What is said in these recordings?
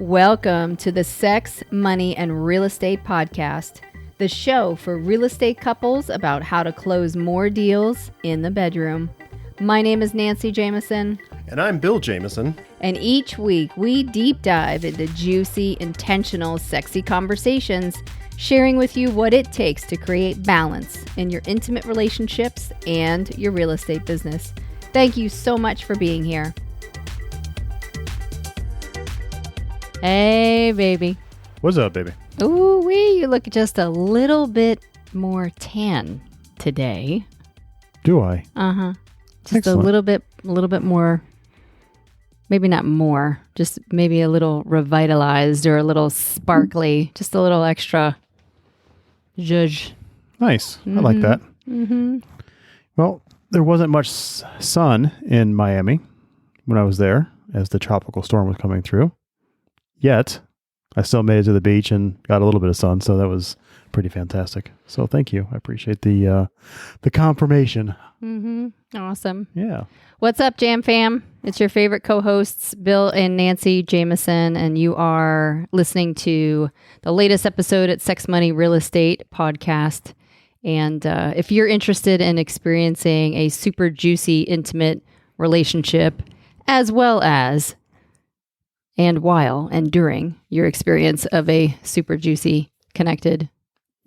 Welcome to the Sex, Money, and Real Estate Podcast, the show for real estate couples about how to close more deals in the bedroom. My name is Nancy Jameson. And I'm Bill Jameson. And each week we deep dive into juicy, intentional, sexy conversations, sharing with you what it takes to create balance in your intimate relationships and your real estate business. Thank you so much for being here. Hey, baby. What's up, baby? Ooh, you look just a little bit more tan today. Do I? Uh-huh. Just Excellent. a little bit more, maybe not more, just maybe a little revitalized or a little sparkly, just a little extra zhuzh. Nice. I like that. Mm-hmm. Well, there wasn't much sun in Miami when I was there as the tropical storm was coming through. Yet, I still made it to the beach and got a little bit of sun, so that was pretty fantastic. So thank you. I appreciate the confirmation. Mm-hmm. Awesome. Yeah. What's up, Jam Fam? It's your favorite co-hosts, Bill and Nancy Jameson, and you are listening to the latest episode at Sex, Money, Real Estate Podcast. And if you're interested in experiencing a super juicy, intimate relationship, as well as and while and during your experience of a super juicy, connected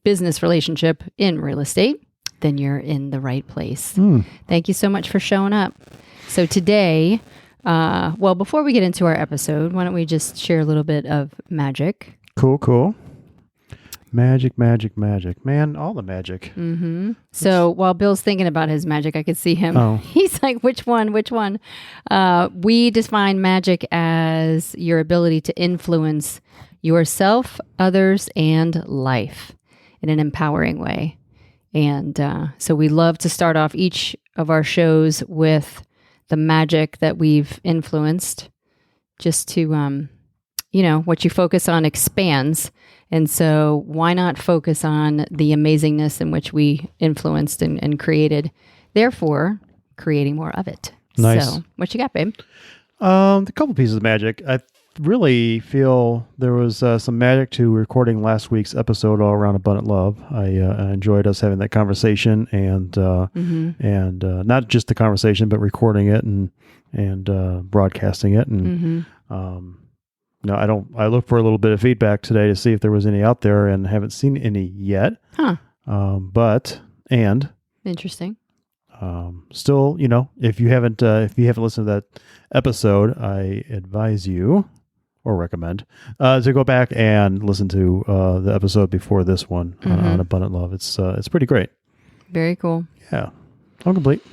business relationship in real estate, then you're in the right place. Thank you so much for showing up. So today, before we get into our episode, why don't we just share a little bit of magic? Cool. Magic. Man, all the magic. Mm-hmm. So while Bill's thinking about his magic, I could see him. Oh. He's like, which one? We define magic as your ability to influence yourself, others, and life in an empowering way. And so we love to start off each of our shows with the magic that we've influenced, just to, what you focus on expands. And so why not focus on the amazingness in which we influenced and created, therefore creating more of it. Nice. So what you got, babe? A couple pieces of magic. I really feel there was some magic to recording last week's episode all around abundant love. I enjoyed us having that conversation and not just the conversation, but recording it and broadcasting it. And I look for a little bit of feedback today to see if there was any out there, and haven't seen any yet. Huh. Interesting. Still, if you haven't listened to that episode, I advise you or recommend to go back and listen to the episode before this one on abundant love. It's pretty great. Very cool. Yeah, I'm complete.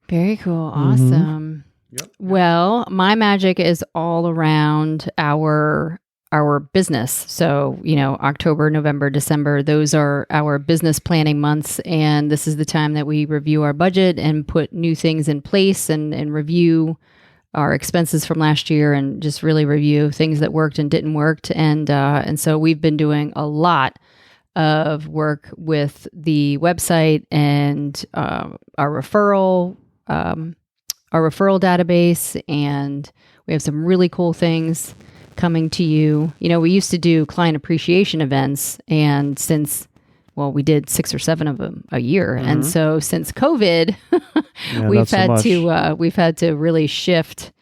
Very cool. Awesome. Yep. Well, my magic is all around our business. So, October, November, December, those are our business planning months. And this is the time that we review our budget and put new things in place and review our expenses from last year and just really review things that worked and didn't work. And so we've been doing a lot of work with the website and our referral database, and we have some really cool things coming to you. We used to do client appreciation events, and we did 6 or 7 of them a year. And so since COVID, we've had to really shift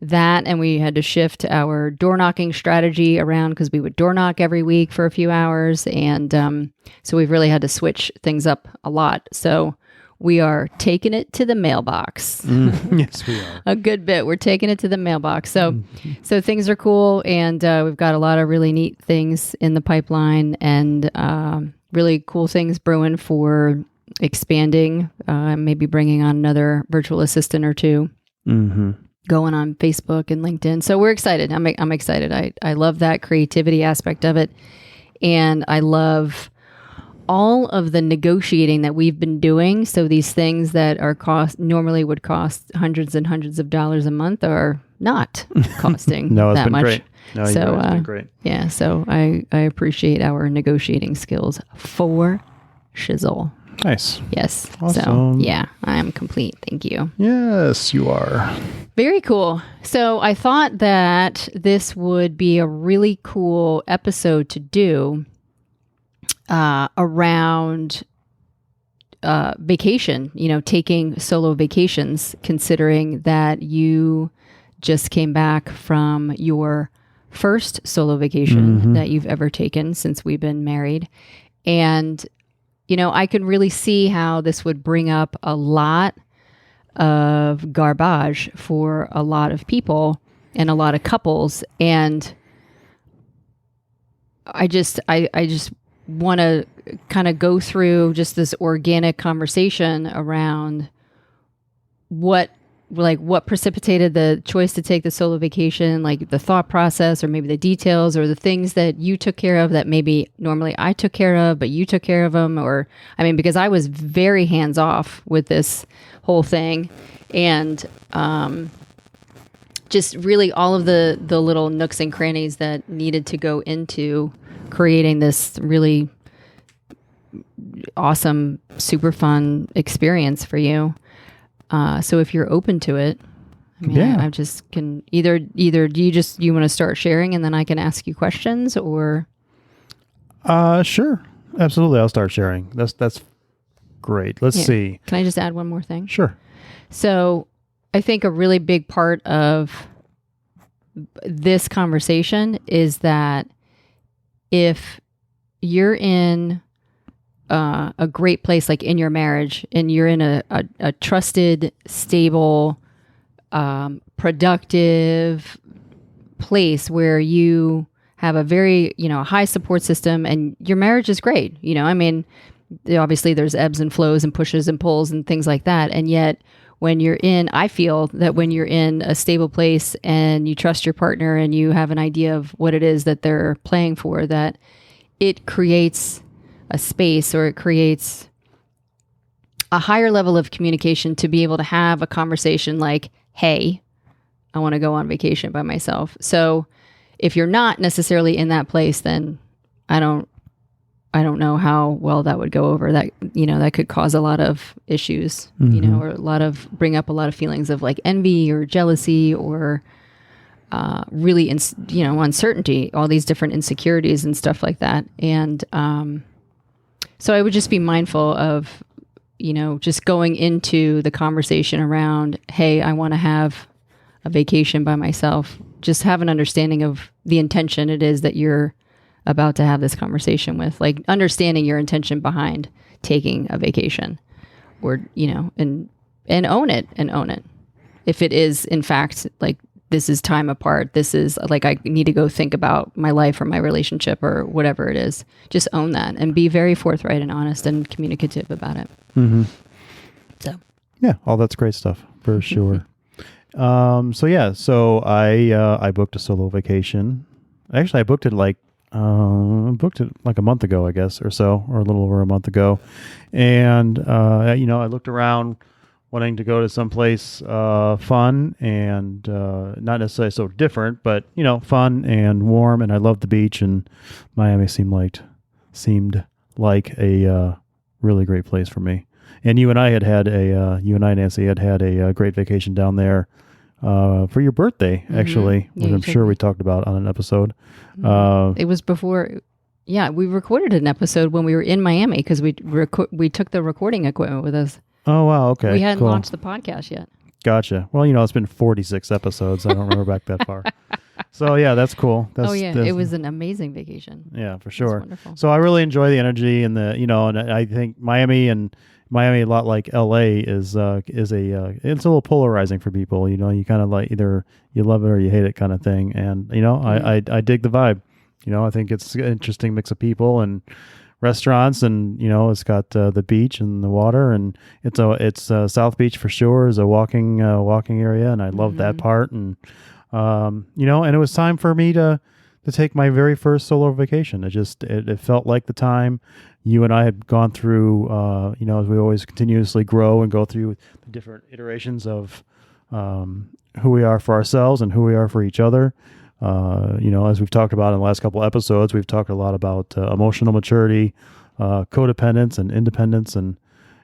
that, and we had to shift our door knocking strategy around because we would door knock every week for a few hours. And so we've really had to switch things up a lot. So we are taking it to the mailbox. Yes, we are. A good bit. We're taking it to the mailbox. So things are cool, and we've got a lot of really neat things in the pipeline, and really cool things brewing for expanding, maybe bringing on another virtual assistant or two, going on Facebook and LinkedIn. So we're excited. I'm excited. I love that creativity aspect of it, and I love all of the negotiating that we've been doing. So these things that normally would cost hundreds and hundreds of dollars a month are not costing No, it's that been much. great. No, it's been great. Yeah, so I appreciate our negotiating skills for shizzle. Nice. Yes. Awesome. So, yeah, I am complete. Thank you. Yes, you are. Very cool. So I thought that this would be a really cool episode to do around vacation, taking solo vacations, considering that you just came back from your first solo vacation that you've ever taken since we've been married. And, I could really see how this would bring up a lot of garbage for a lot of people and a lot of couples. And I just want to kind of go through just this organic conversation around what precipitated the choice to take the solo vacation, like the thought process or maybe the details or the things that you took care of that maybe normally I took care of, but you took care of them. Or, because I was very hands off with this whole thing, and just really all of the little nooks and crannies that needed to go into creating this really awesome, super fun experience for you. So if you're open to it, I just can either do you want to start sharing and then I can ask you questions, or? Sure. Absolutely. I'll start sharing. That's great. Let's see. Can I just add one more thing? Sure. So I think a really big part of this conversation is that if you're in a great place, like in your marriage, and you're in a trusted, stable, productive place where you have a very, high support system and your marriage is great. Obviously there's ebbs and flows and pushes and pulls and things like that. And yet I feel that when you're in a stable place and you trust your partner and you have an idea of what it is that they're playing for, that it creates a space, or it creates a higher level of communication to be able to have a conversation like, hey, I want to go on vacation by myself. So if you're not necessarily in that place, then I don't know how well that would go over. That, that could cause a lot of issues, or bring up a lot of feelings of like envy or jealousy, or really, uncertainty, all these different insecurities and stuff like that. And, so I would just be mindful of, just going into the conversation around, hey, I want to have a vacation by myself. Just have an understanding of the intention it is that you're about to have this conversation with, like understanding your intention behind taking a vacation, or, and own it. If it is in fact like, this is time apart, this is like, I need to go think about my life or my relationship or whatever it is, just own that and be very forthright and honest and communicative about it. So, yeah, all that's great stuff for sure. So I booked a solo vacation. Actually, I booked it like a month ago, I guess, or so, or a little over a month ago. And, I looked around wanting to go to someplace fun and not necessarily so different, but, fun and warm. And I loved the beach, and Miami seemed like a really great place for me. And you and I, Nancy, had a great vacation down there for your birthday, actually, which I'm sure we talked about on an episode. It was before. Yeah, we recorded an episode when we were in Miami because we took the recording equipment with us. Oh, wow. Okay. We hadn't launched the podcast yet. Gotcha. Well, it's been 46 episodes. I don't remember back that far. So, yeah, that's cool. It was an amazing vacation. Yeah, for sure. Wonderful. So I really enjoy the energy and and I think Miami, a lot like LA, it's a little polarizing for people. You kind of like either you love it or you hate it kind of thing. And, I dig the vibe. I think it's an interesting mix of people and restaurants, and it's got the beach and the water, and it's South Beach for sure is a walking area, and I love that part. And and it was time for me to take my very first solo vacation. It felt like the time. You and I had gone through, as we always continuously grow and go through the different iterations of who we are for ourselves and who we are for each other. As we've talked about in the last couple of episodes, we've talked a lot about emotional maturity, codependence, and independence, and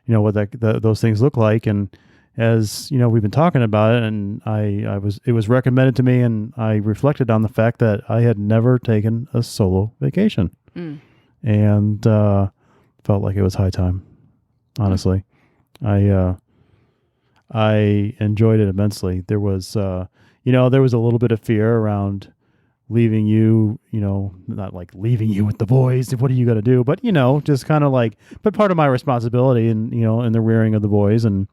what those things look like. And as we've been talking about it, and it was recommended to me, and I reflected on the fact that I had never taken a solo vacation, and felt like it was high time. Honestly, I enjoyed it immensely. There was there was a little bit of fear around leaving you, not like leaving you with the boys. What are you going to do? But, just kind of like, but part of my responsibility and, in the rearing of the boys and,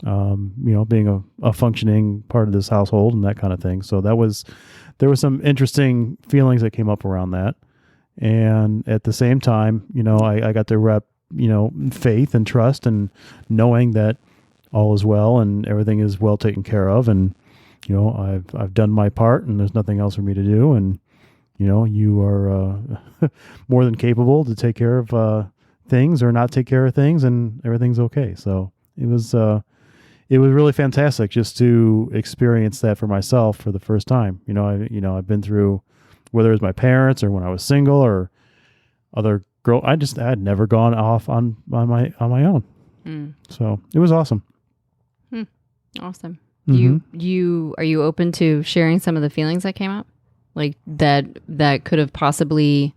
being a functioning part of this household and that kind of thing. So there was some interesting feelings that came up around that. And at the same time, I got to rep, faith and trust and knowing that all is well and everything is well taken care of. And, I've done my part and there's nothing else for me to do. And, you are more than capable to take care of things or not take care of things, and everything's okay. So it was really fantastic just to experience that for myself for the first time. I've been through, whether it was my parents or when I was single or other girl, I had never gone off on my own. So it was awesome. Awesome. Mm-hmm. Are you open to sharing some of the feelings that came up? Like that could have possibly,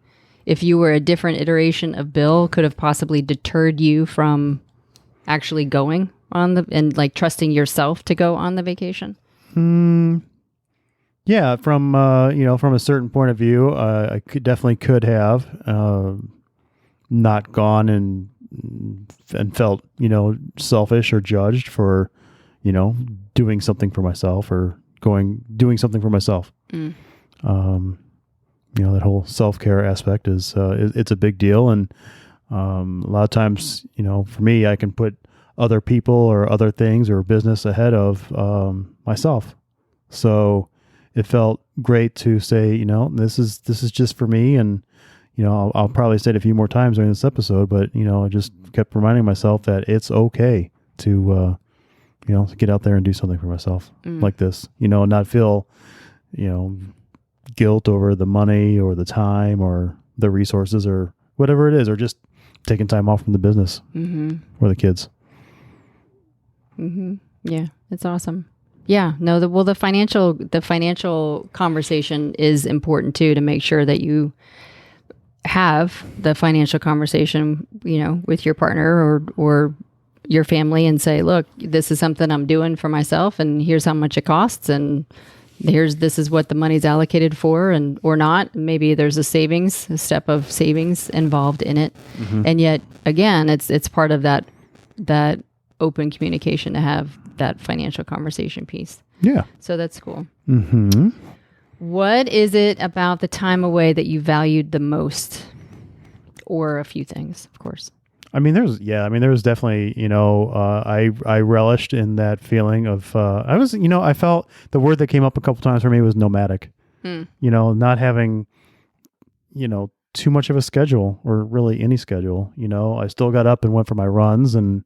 if you were a different iteration of Bill, could have possibly deterred you from actually going on and like trusting yourself to go on the vacation? Yeah, from a certain point of view, I could have not gone and felt, selfish or judged for, doing something for myself or doing something for myself. That whole self-care aspect is it's a big deal. And a lot of times, for me, I can put other people or other things or business ahead of myself. So it felt great to say, this is just for me. And, I'll probably say it a few more times during this episode, but, I just kept reminding myself that it's okay to, to get out there and do something for myself like this, not feel, guilt over the money or the time or the resources or whatever it is, or just taking time off from the business or the kids. Yeah, it's awesome. Yeah, no, the financial conversation is important too, to make sure that you have the financial conversation, with your partner or your family and say, look, this is something I'm doing for myself and here's how much it costs and this is what the money's allocated for or not. Maybe there's a step of savings involved in it. And yet again, it's part of that open communication to have that financial conversation piece. Yeah. So that's cool. What is it about the time away that you valued the most? Or a few things, of course. There was definitely, I relished in that feeling of, I felt the word that came up a couple times for me was nomadic, not having, too much of a schedule or really any schedule. I still got up and went for my runs and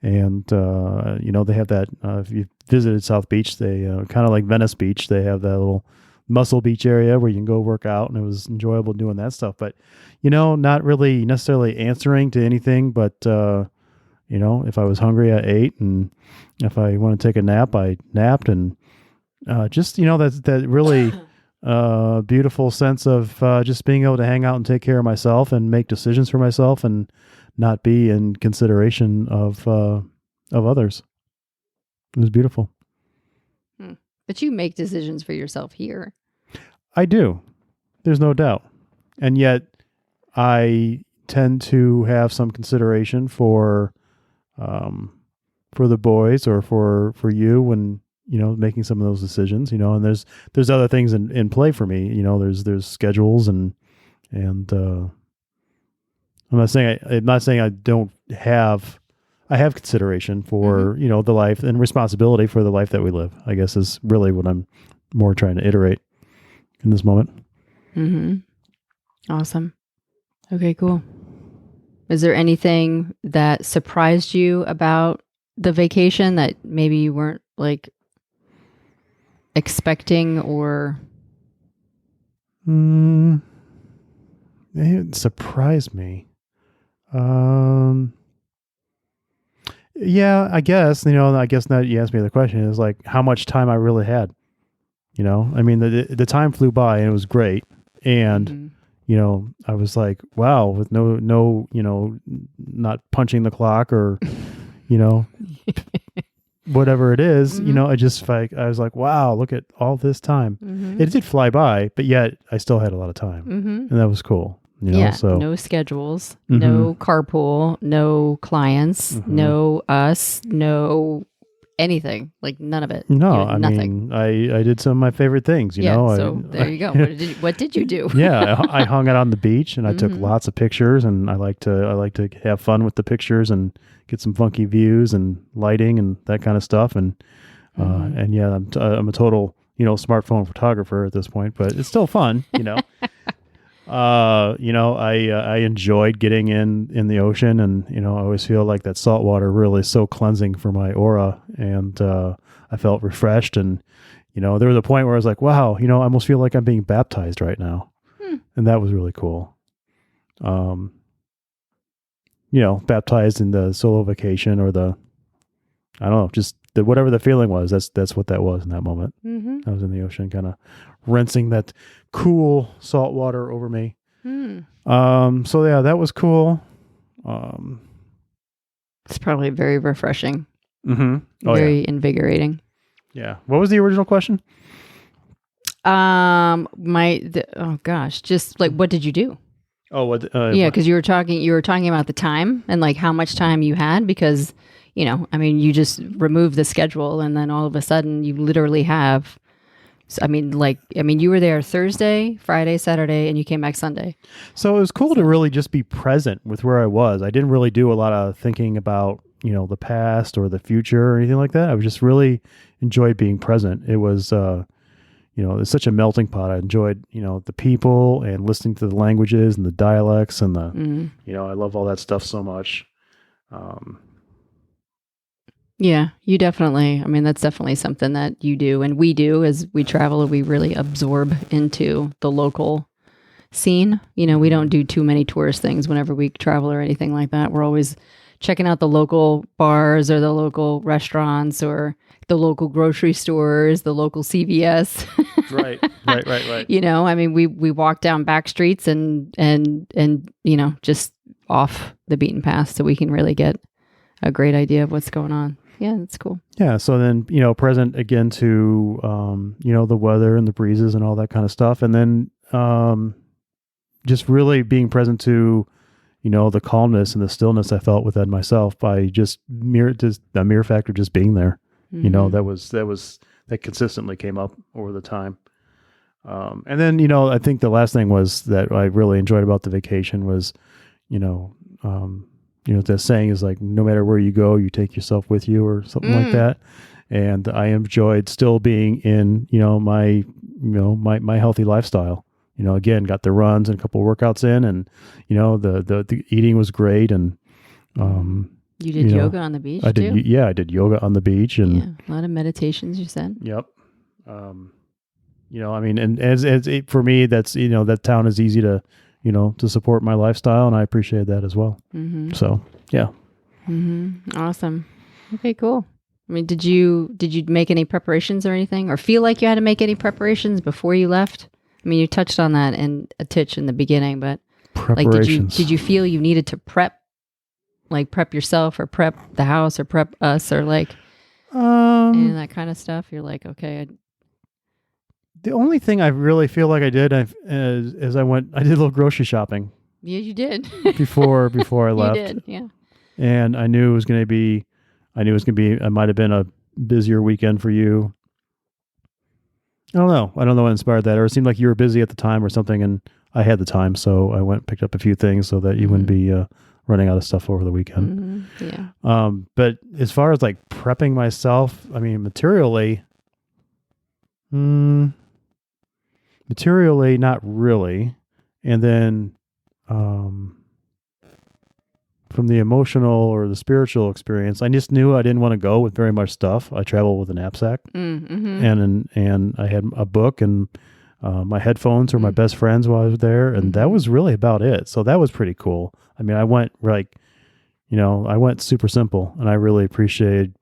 they have that, if you visited South Beach, they kind of like Venice Beach, they have that little Muscle Beach area where you can go work out, and it was enjoyable doing that stuff. But, not really necessarily answering to anything, but, if I was hungry, I ate, and if I want to take a nap, I napped, and just, that really beautiful sense of just being able to hang out and take care of myself and make decisions for myself and not be in consideration of others. It was beautiful. But you make decisions for yourself here. I do. There's no doubt. And yet I tend to have some consideration for the boys or for you when, making some of those decisions, and there's other things in play for me. There's schedules and I'm not saying I don't have, I have consideration for, the life and responsibility for the life that we live, I guess is really what I'm more trying to iterate in this moment. Awesome. Okay, cool. Is there anything that surprised you about the vacation that maybe you weren't like expecting or? It surprised me. Yeah, I guess, I guess now you asked me the question is like how much time I really had. I mean, the time flew by and it was great. And, Mhm. I was like, wow, with no, not punching the clock or, you know, whatever it is, Mhm. I just like, I was like, wow, look at all this time. Mhm. It did fly by, but yet I still had a lot of time Mhm. and that was cool, Yeah, so. no schedules, Hmm. no carpool, no clients, Hmm. no us, no anything. Like none of it. No, You had I nothing. mean, I did some of my favorite things, Yeah, so there you go. What did you do? yeah, I hung out on the beach and I took Mhm. lots of pictures and I like to have fun with the pictures and get some funky views and lighting and that kind of stuff. Mhm. And yeah, I'm a total, smartphone photographer at this point, but it's still fun. I enjoyed getting in the ocean and, I always feel like that salt water really is so cleansing for my aura. And, I felt refreshed and, there was a point where I was like, wow, I almost feel like I'm being baptized right now. Hmm. And that was really cool. Um, baptized in the solo vacation or I don't know, just whatever the feeling was. That's what that was in that moment. Mhm. I was in the ocean, kind of rinsing that cool salt water over me. Hmm. So yeah, that was cool. Um, It's probably very refreshing, oh yeah, very invigorating. yeah. What was the original question? Oh gosh, just like what did you do? Oh, what? Yeah, because you were talking about the time and like how much time you had because, I mean, you just remove the schedule and then all of a sudden you literally have. You were there Thursday, Friday, Saturday, and you came back Sunday. So it was cool to really just be present with where I was. I didn't really do a lot of thinking about the past or the future or anything like that. I was just really enjoyed being present. It was it's such a melting pot. I enjoyed, the people and listening to the languages and the dialects and Mm. I love all that stuff so much. Um, Yeah, you definitely. I mean, that's definitely something that you do and we do as we travel. We really absorb into the local scene. We don't do too many tourist things whenever we travel or anything like that. We're always checking out the local bars or the local restaurants or the local grocery stores, the local CVS. right. I mean, we walk down back streets and just off the beaten path so we can really get a great idea of what's going on. Yeah, that's cool. Yeah. So then, present again to, the weather and the breezes and all that kind of stuff. And then, just really being present to, the calmness and the stillness I felt within myself by just the mere fact of just being there. Mhm. That consistently came up over the time. And then, I think the last thing was that I really enjoyed about the vacation was, the saying is like, no matter where you go, you take yourself with you or something like that. And I enjoyed still being in, my healthy lifestyle. Again, got the runs and a couple of workouts in and, the eating was great. And, You did yoga on the beach I too? did. Yeah, I did yoga on the beach and Yeah, a lot of meditations you said. yep. I mean, and for me, that's, that town is easy to, to support my lifestyle. And I appreciate that as well. Mm-hmm. So, yeah. Mm-hmm. Awesome. Okay, cool. I mean, did you make any preparations or anything or feel like you had to make any preparations before you left? I mean, you touched on that in a titch in the beginning, but like, did you feel you needed to prep yourself or prep the house or prep us or like, and that kind of stuff? You're like, okay. The only thing I really feel like I did, as I did a little grocery shopping. Yeah, you did. before I left. You did, yeah. And I knew it was going to be, it might have been a busier weekend for you. I don't know what inspired that, or it seemed like you were busy at the time or something, and I had the time, so I went and picked up a few things so that you wouldn't be running out of stuff over the weekend. Mm-hmm. Yeah. But as far as like prepping myself, I mean, materially, not really. And then, from the emotional or the spiritual experience, I just knew I didn't want to go with very much stuff. I traveled with a knapsack, and I had a book, and my headphones were my best friends while I was there, and that was really about it. So that was pretty cool. I mean, I went like I went super simple, and I really appreciated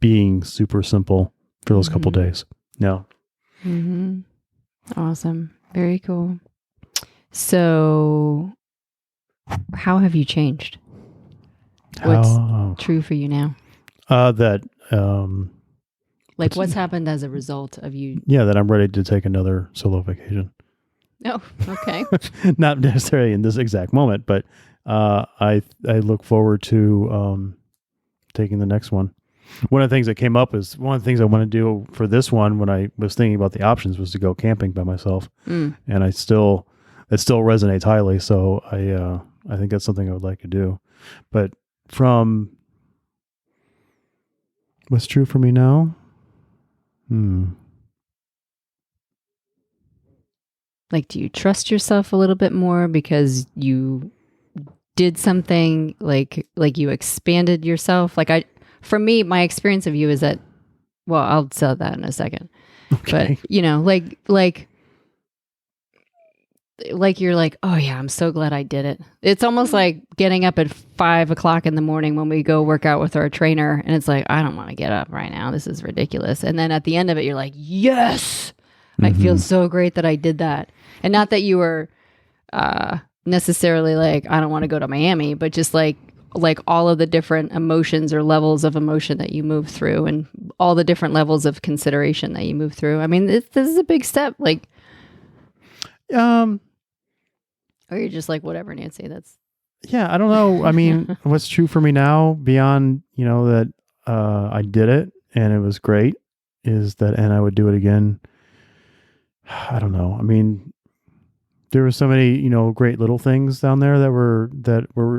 being super simple for those couple days. Yeah. Mm-hmm. Awesome. Very cool. So how have you changed? What's true for you now? What's happened as a result of you? Yeah, that I'm ready to take another solo vacation. Oh, okay. Not necessarily in this exact moment, but I look forward to taking the next one. One of the things that came up is one of the things I want to do for this one when I was thinking about the options was to go camping by myself, and it still resonates highly. So I think that's something I would like to do. But from what's true for me now? Like, do you trust yourself a little bit more because you did something like you expanded yourself? For me, my experience of you is that, well, I'll tell that in a second. Okay. But like you're like, oh yeah, I'm so glad I did it. It's almost like getting up at 5 o'clock in the morning when we go work out with our trainer, and it's like, I don't want to get up right now. This is ridiculous. And then at the end of it, you're like, yes, I feel so great that I did that. And not that you were necessarily like, I don't want to go to Miami, but just like all of the different emotions or levels of emotion that you move through, and all the different levels of consideration that you move through. I mean, this is a big step. Or you're just like, whatever, Nancy, yeah, I don't know. I mean, what's true for me now beyond, that I did it and it was great is that, and I would do it again. I don't know. I mean, there were so many, great little things down there that were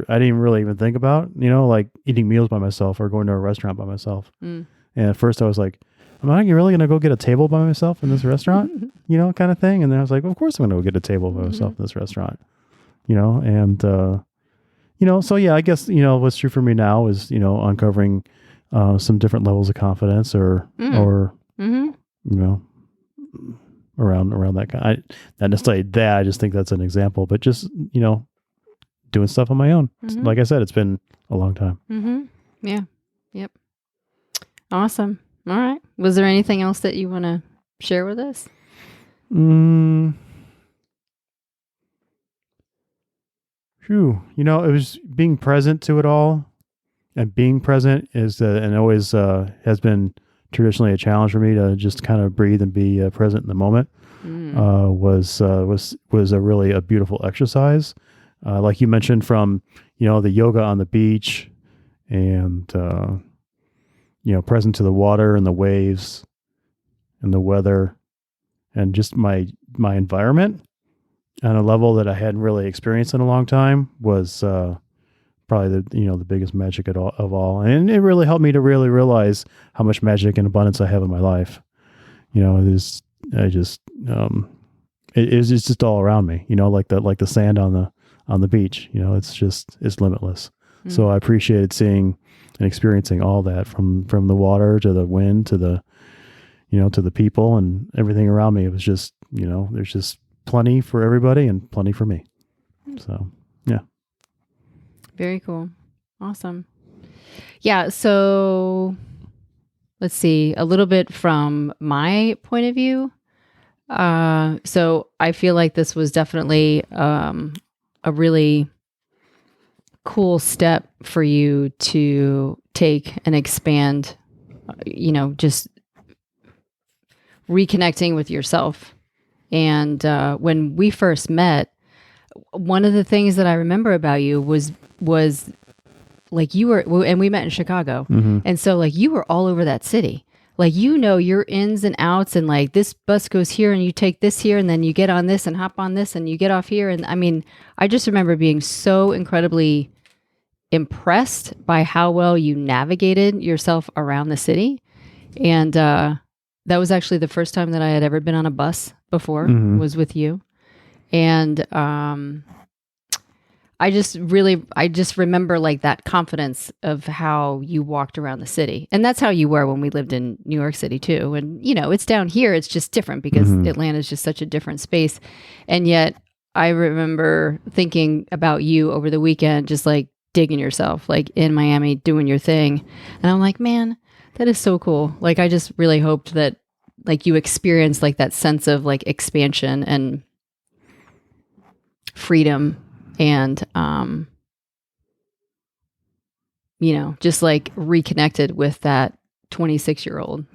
I didn't really even think about, like eating meals by myself or going to a restaurant by myself. And at first I was like, am I really going to go get a table by myself in this restaurant, kind of thing. And then I was like, of course I'm going to go get a table by myself in this restaurant, and, so yeah, I guess, what's true for me now is, uncovering some different levels of confidence or around that kind. Not necessarily that, I just think that's an example, but just, doing stuff on my own. Like I said, it's been a long time. Yeah. Yep. Awesome. All right. Was there anything else that you want to share with us? It was being present to it all, and being present is, and always has been traditionally a challenge for me to just kind of breathe and be present in the moment. Was a beautiful exercise. Like you mentioned, from, the yoga on the beach and, present to the water and the waves and the weather and just my environment on a level that I hadn't really experienced in a long time was probably the biggest magic of all. And it really helped me to really realize how much magic and abundance I have in my life. It's just all around me, like the sand on the beach, it's limitless. So I appreciated seeing and experiencing all that from the water to the wind to the people and everything around me. It was just, there's just plenty for everybody and plenty for me. So, yeah. Very cool. Awesome. Yeah. So let's see a little bit from my point of view. So I feel like this was definitely, a really cool step for you to take and expand, just reconnecting with yourself. And when we first met, one of the things that I remember about you was like you were, and we met in Chicago. And so like you were all over that city. Like, your ins and outs, and like this bus goes here and you take this here and then you get on this and hop on this and you get off here. And I mean, I just remember being so incredibly impressed by how well you navigated yourself around the city. And that was actually the first time that I had ever been on a bus before, was with you. And I just remember like that confidence of how you walked around the city. And that's how you were when we lived in New York City too. And, it's down here, it's just different because Atlanta is just such a different space. And yet I remember thinking about you over the weekend, just like digging yourself, like in Miami, doing your thing. And I'm like, man, that is so cool. Like, I just really hoped that like you experienced like that sense of like expansion and freedom and, you know, just like reconnected with that 26-year-old.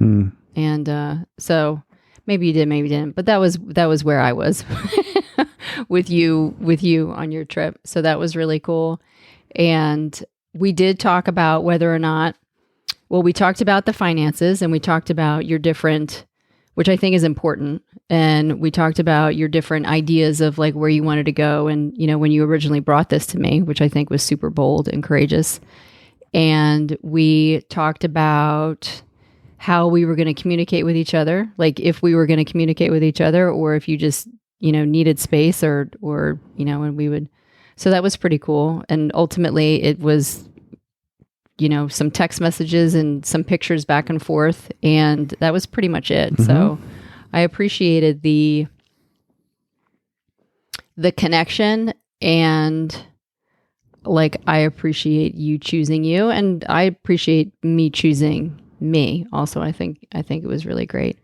And so maybe you did, maybe you didn't, but that was where I was with you on your trip. So that was really cool. And we did talk about whether or not, well, we talked about the finances and we talked about your different, which I think is important. And we talked about your different ideas of like where you wanted to go. And, you know, when you originally brought this to me, which I think was super bold and courageous. And we talked about how we were going to communicate with each other, like if we were going to communicate with each other or if you just, you know, needed space or, you know, and we would, so that was pretty cool. And ultimately it was, you know, some text messages and some pictures back and forth. And that was pretty much it. So I appreciated the connection, and like, I appreciate you choosing you, and I appreciate me choosing me also. I think it was really great.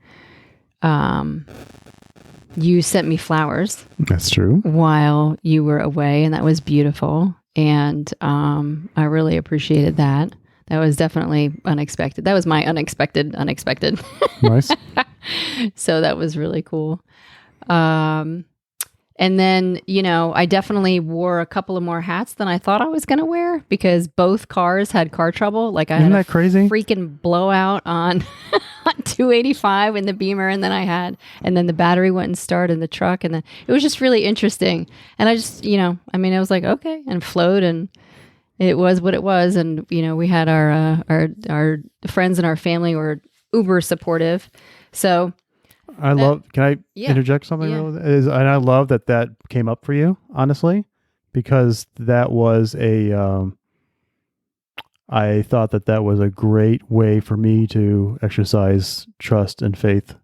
You sent me flowers. That's true. While you were away, and that was beautiful. And I really appreciated that. That was definitely unexpected. That was my unexpected. Nice. So that was really cool. And then, you know, I definitely wore a couple of more hats than I thought I was going to wear because both cars had car trouble. Like, I Isn't had that crazy? Freaking blowout on 285 in the Beamer, and then the battery wouldn't start in the truck, and then it was just really interesting. And I just, you know, I mean, I was like, okay, and flowed, and it was what it was. And, you know, we had our friends and our family were uber supportive. So can I interject something? Yeah. And I love that came up for you, honestly, because that was I thought that was a great way for me to exercise trust and faith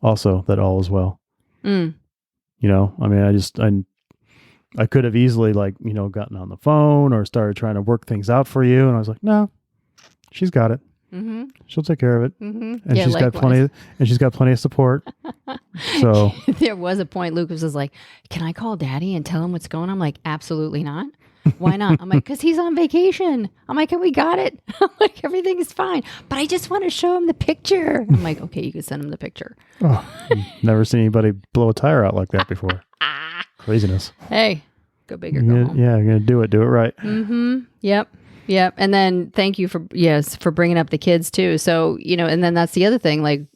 also, that all is well. You know, I mean, I could have easily, like, you know, gotten on the phone or started trying to work things out for you. And I was like, no, she's got it. She'll take care of it. And yeah, she's got plenty of support. So there was a point Lucas was like, can I call Daddy and tell him what's going on? I'm like, absolutely not. Why not? I'm like, because he's on vacation. I'm like, and we got it. I'm like, everything is fine. But I just want to show him the picture. I'm like, okay, you can send him the picture. Oh, never seen anybody blow a tire out like that before. Craziness. Hey, go big or go home. Yeah, you're going to do it. Do it right. Yep. And then thank you for bringing up the kids too. So, you know, and then that's the other thing, like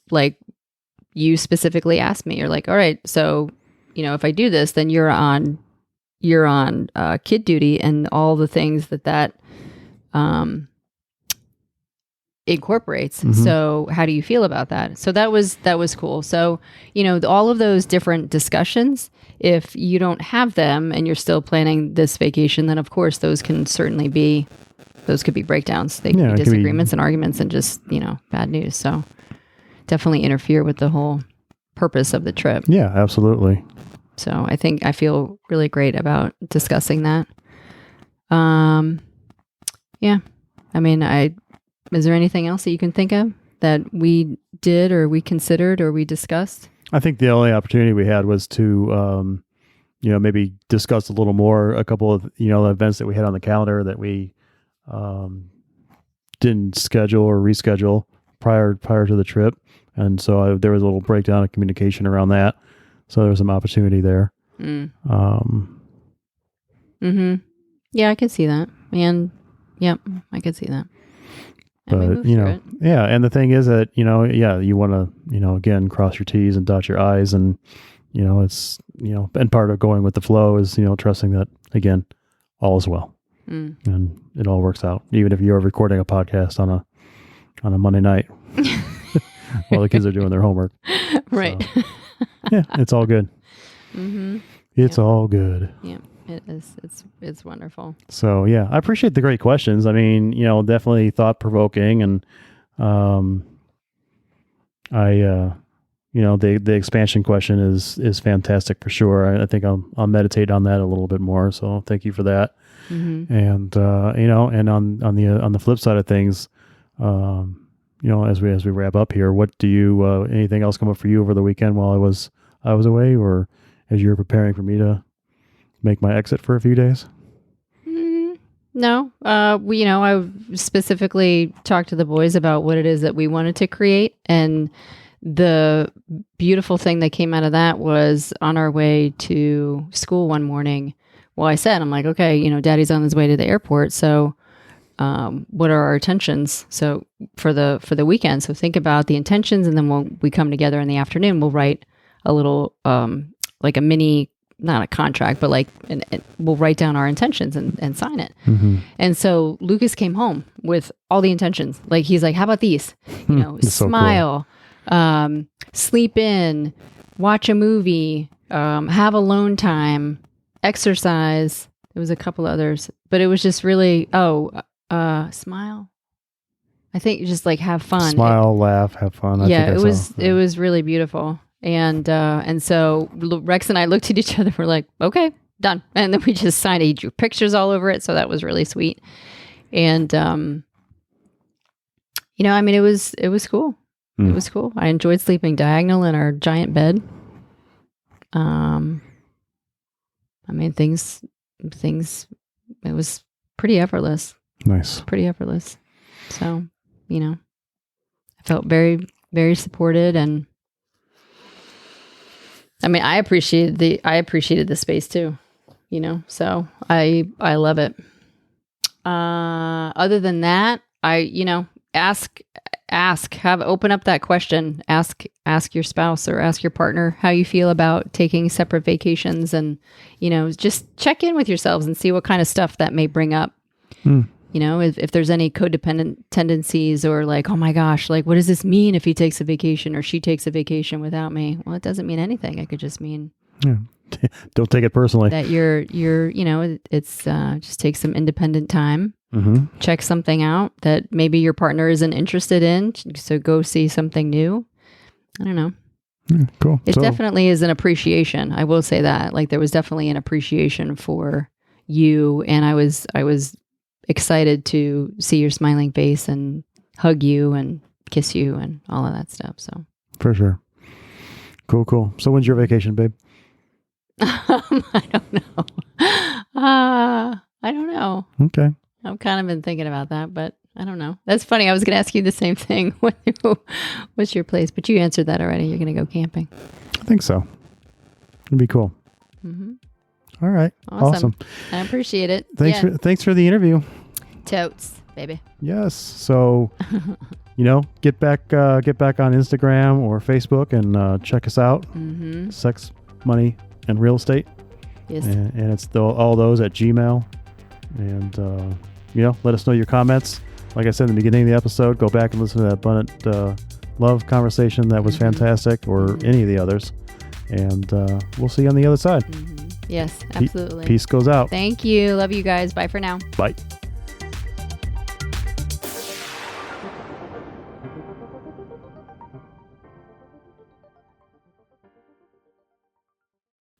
you specifically asked me, you're like, all right, so, you know, if I do this, then you're on kid duty and all the things that incorporates. So how do you feel about that? So that was cool. So, you know, all of those different discussions, if you don't have them and you're still planning this vacation, then of course those could be breakdowns. They could be disagreements and arguments and just, you know, bad news. So definitely interfere with the whole purpose of the trip. Yeah, absolutely. So I feel really great about discussing that. Yeah. I mean, is there anything else that you can think of that we did or we considered or we discussed? I think the only opportunity we had was to, you know, maybe discuss a little more, a couple of, you know, events that we had on the calendar that we didn't schedule or reschedule prior to the trip. And so there was a little breakdown of communication around that. So there was some opportunity there. Yeah, I could see that. And yep, I could see that. But, you know, yeah. And the thing is that, you know, yeah, you want to, you know, again, cross your T's and dot your I's, and, you know, it's, you know, and part of going with the flow is, you know, trusting that, again, all is well. And it all works out, even if you're recording a podcast on a Monday night while the kids are doing their homework. Right. So, yeah, it's all good. It's all good. Yeah, it is. It's wonderful. So yeah, I appreciate the great questions. I mean, you know, definitely thought provoking, and I the expansion question is fantastic for sure. I think I'll meditate on that a little bit more. So thank you for that. Mm-hmm. And and on the flip side of things, as we wrap up here, what do you anything else come up for you over the weekend while I was away, or as you were preparing for me to make my exit for a few days? No, I specifically talked to the boys about what it is that we wanted to create, and the beautiful thing that came out of that was on our way to school one morning. Well, I'm like, okay, Daddy's on his way to the airport, so what are our intentions? So for the weekend, so think about the intentions, and then we come together in the afternoon. We'll write a little like a mini. Not a contract, but we'll write down our intentions and sign it. Mm-hmm. And so Lucas came home with all the intentions. Like, he's like, how about these? Smile, so cool. Sleep in, watch a movie, have alone time, exercise. There was a couple others, but it was just really, smile. I think just like have fun. Smile, laugh, have fun. It was really beautiful. And so Rex and I looked at each other. We're like, okay, done. And then we just signed it. He drew pictures all over it. So that was really sweet. And, it was cool. It was cool. I enjoyed sleeping diagonal in our giant bed. Things, it was pretty effortless. Nice. Pretty effortless. So, I felt very, very supported, and I appreciated the space too, so I love it. Other than that, open up that question, ask your spouse or ask your partner how you feel about taking separate vacations, and, just check in with yourselves and see what kind of stuff that may bring up. If there's any codependent tendencies, or like, oh my gosh, like, what does this mean if he takes a vacation or she takes a vacation without me? Well, it doesn't mean anything. It could just mean, don't take it personally, that you're, it's just take some independent time, check something out that maybe your partner isn't interested in. So go see something new. I don't know. Cool. It definitely is an appreciation. I will say that, like, there was definitely an appreciation for you. And I was excited to see your smiling face and hug you and kiss you and all of that stuff. So for sure. Cool. So when's your vacation, babe? I don't know. I don't know. Okay. I've kind of been thinking about that, but I don't know. That's funny. I was going to ask you the same thing. What's your place? But you answered that already. You're going to go camping. I think so. It'd be cool. Mm-hmm. All right. Awesome. I appreciate it. Thanks for the interview. Totes, baby. Yes. So, get back on Instagram or Facebook and check us out. Mm-hmm. Sex, Money, and Real Estate. Yes. And it's all those at Gmail. And, let us know your comments. Like I said in the beginning of the episode, go back and listen to that Abundant Love conversation. That was fantastic, or any of the others. And we'll see you on the other side. Mm-hmm. Yes, absolutely. Peace goes out. Thank you. Love you guys. Bye for now. Bye.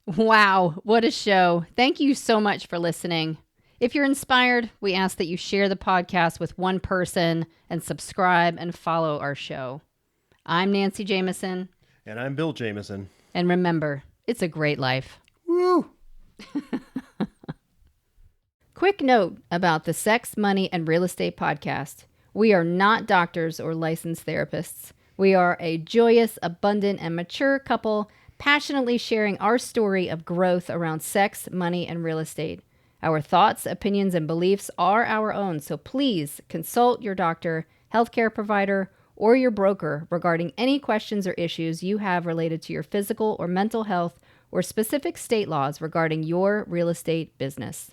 Wow, what a show. Thank you so much for listening. If you're inspired, we ask that you share the podcast with one person and subscribe and follow our show. I'm Nancy Jameson. And I'm Bill Jameson. And remember, it's a great life. Woo! Quick note about the Sex, Money, and Real Estate podcast. We are not doctors or licensed therapists. We are a joyous, abundant, and mature couple passionately sharing our story of growth around sex, money, and real estate. Our thoughts, opinions, and beliefs are our own, so please consult your doctor, healthcare provider, or your broker regarding any questions or issues you have related to your physical or mental health or specific state laws regarding your real estate business.